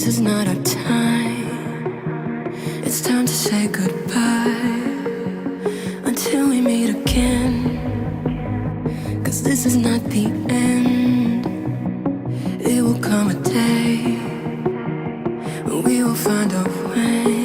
This is not our time. It's time to say goodbye until we meet again. 'Cause this is not the end. It will come a day when we will find a way.